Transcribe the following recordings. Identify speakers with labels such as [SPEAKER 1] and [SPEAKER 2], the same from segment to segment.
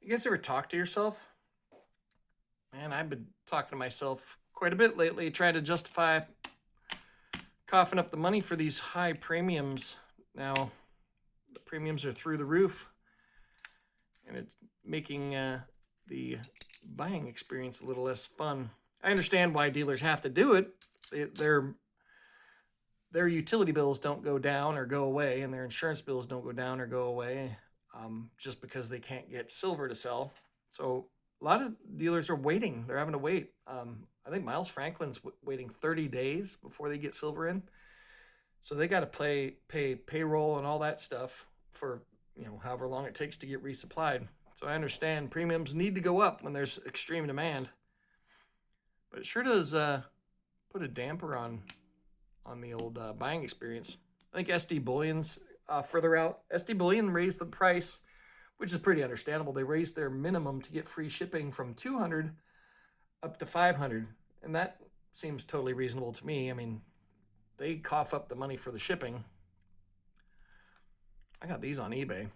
[SPEAKER 1] You guys ever talk to yourself? Man, I've been talking to myself quite a bit lately, trying to justify coughing up the money for these high premiums. Now, the premiums are through the roof, and it's making the buying experience a little less fun. I understand why dealers have to do it. Their utility bills don't go down or go away, and their insurance bills don't go down or go away just because they can't get silver to sell. So a lot of dealers are waiting. They're having to wait. I think Miles Franklin's waiting 30 days before they get silver in. So they got to pay payroll and all that stuff for however long it takes to get resupplied. So I understand premiums need to go up when there's extreme demand, but it sure does put a damper on the old buying experience. I think SD Bullion's further out. SD Bullion raised the price, which is pretty understandable. They raised their minimum to get free shipping from 200 up to 500, and that seems totally reasonable to me. I mean, they cough up the money for the shipping. I got these on eBay.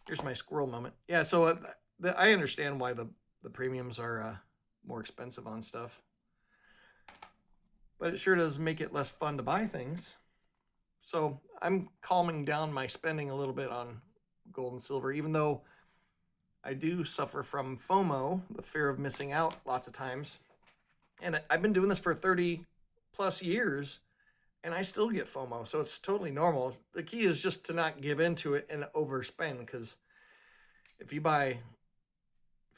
[SPEAKER 1] Here's my squirrel moment. Yeah, so I understand why the premiums are more expensive on stuff, but it sure does make it less fun to buy things. So I'm calming down my spending a little bit on gold and silver, even though I do suffer from FOMO, the fear of missing out, lots of times. And I've been doing this for 30 plus years, and I still get FOMO, so it's totally normal. The key is just to not give into it and overspend, because if you buy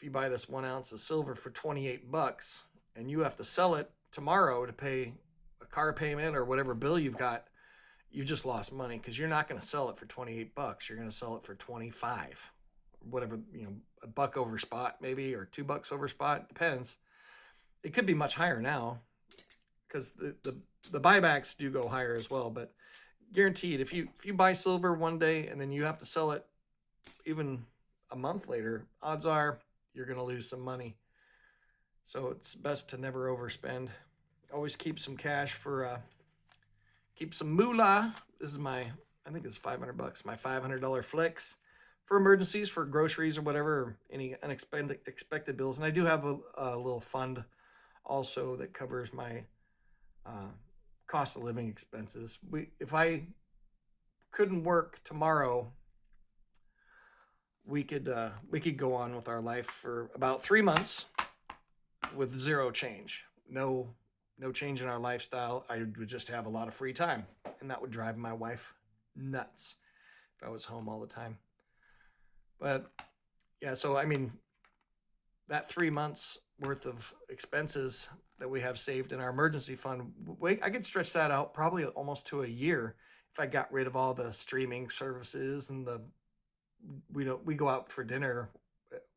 [SPEAKER 1] this 1 ounce of silver for $28 and you have to sell it tomorrow to pay a car payment or whatever bill you've got, you just lost money, because you're not going to sell it for $28. You're going to sell it for 25, whatever, a buck over spot maybe, or $2 over spot, depends. It could be much higher now, because the buybacks do go higher as well. But guaranteed, if you buy silver one day and then you have to sell it even a month later, odds are you're going to lose some money. So it's best to never overspend. Always keep some cash for keep some moolah. This is I think it's $500, my $500 flex for emergencies, for groceries or whatever, or any unexpected bills. And I do have a little fund also that covers my cost of living expenses. If I couldn't work tomorrow, we could go on with our life for about 3 months with zero change. No change in our lifestyle. I would just have a lot of free time, and that would drive my wife nuts if I was home all the time. But yeah, so I mean, that 3 months worth of expenses that we have saved in our emergency fund, I could stretch that out probably almost to a year if I got rid of all the streaming services and we go out for dinner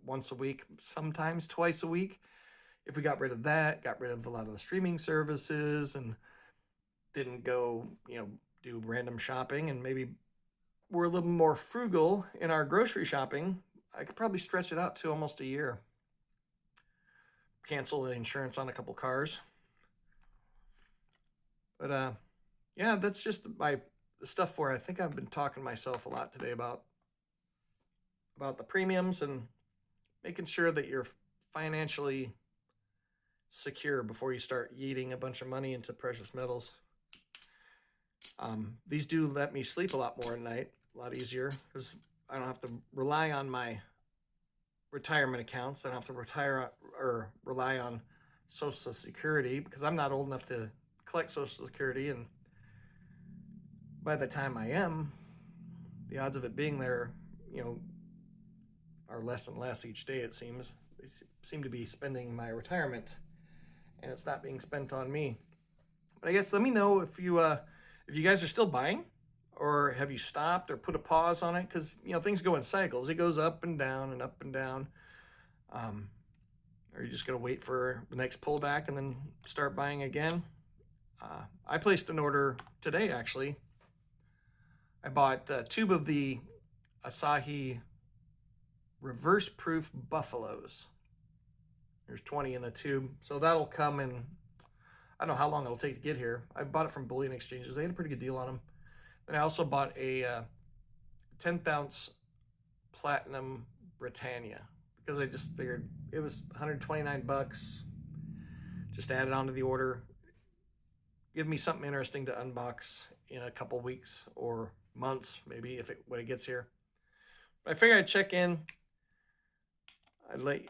[SPEAKER 1] once a week, sometimes twice a week. If we got rid of that, got rid of a lot of the streaming services, and didn't go, do random shopping, and maybe we're a little more frugal in our grocery shopping, I could probably stretch it out to almost a year. Cancel the insurance on a couple cars. But yeah, that's just the stuff where I think I've been talking to myself a lot today about the premiums and making sure that you're financially secure before you start yeeting a bunch of money into precious metals. These do let me sleep a lot more at night, a lot easier, because I don't have to rely on my retirement accounts. I don't have to rely on Social Security, because I'm not old enough to collect Social Security, and by the time I am, the odds of it being there, are less and less each day, it seems. They seem to be spending my retirement, and it's not being spent on me. But I guess let me know if you guys are still buying, or have you stopped or put a pause on it, because things go in cycles. It goes up and down and up and down. Are you just going to wait for the next pullback and then start buying again? I placed an order today, actually. I bought a tube of the Asahi reverse proof buffaloes. There's 20 in the tube, so that'll come in. I don't know how long it'll take to get here. I bought it from bullion exchanges. They had a pretty good deal on them. Then I also bought a 10th ounce Platinum Britannia because I just figured it was 129 bucks. Just add it onto the order. Give me something interesting to unbox in a couple weeks or months, maybe when it gets here. But I figured I'd check in. I'd let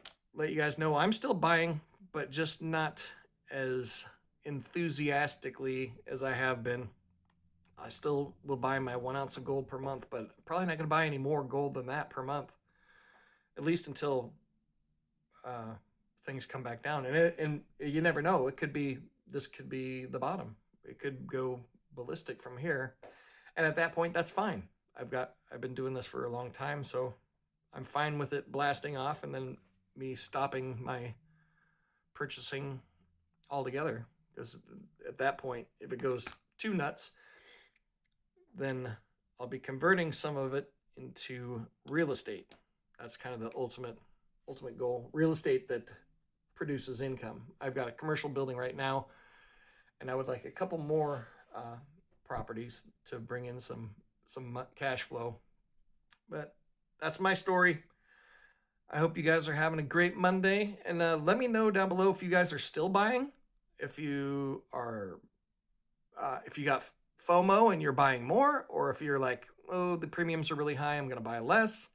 [SPEAKER 1] you guys know I'm still buying, but just not as enthusiastically as I have been. I still will buy my 1 ounce of gold per month, but probably not going to buy any more gold than that per month, at least until things come back down. And you never know. This could be the bottom. It could go ballistic from here, and at that point, that's fine. I've been doing this for a long time, so I'm fine with it blasting off and then me stopping my purchasing altogether. Because at that point, if it goes too nuts, then I'll be converting some of it into real estate. That's kind of the ultimate goal. Real estate that produces income. I've got a commercial building right now, and I would like a couple more properties to bring in some cash flow. But that's my story. I hope you guys are having a great Monday, and let me know down below if you guys are still buying. If you got FOMO and you're buying more, or if you're like, oh, the premiums are really high, I'm going to buy less.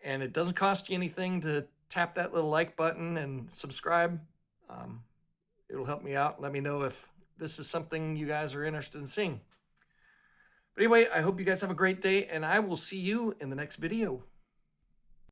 [SPEAKER 1] And it doesn't cost you anything to tap that little like button and subscribe. It'll help me out. Let me know if this is something you guys are interested in seeing. But anyway, I hope you guys have a great day, and I will see you in the next video.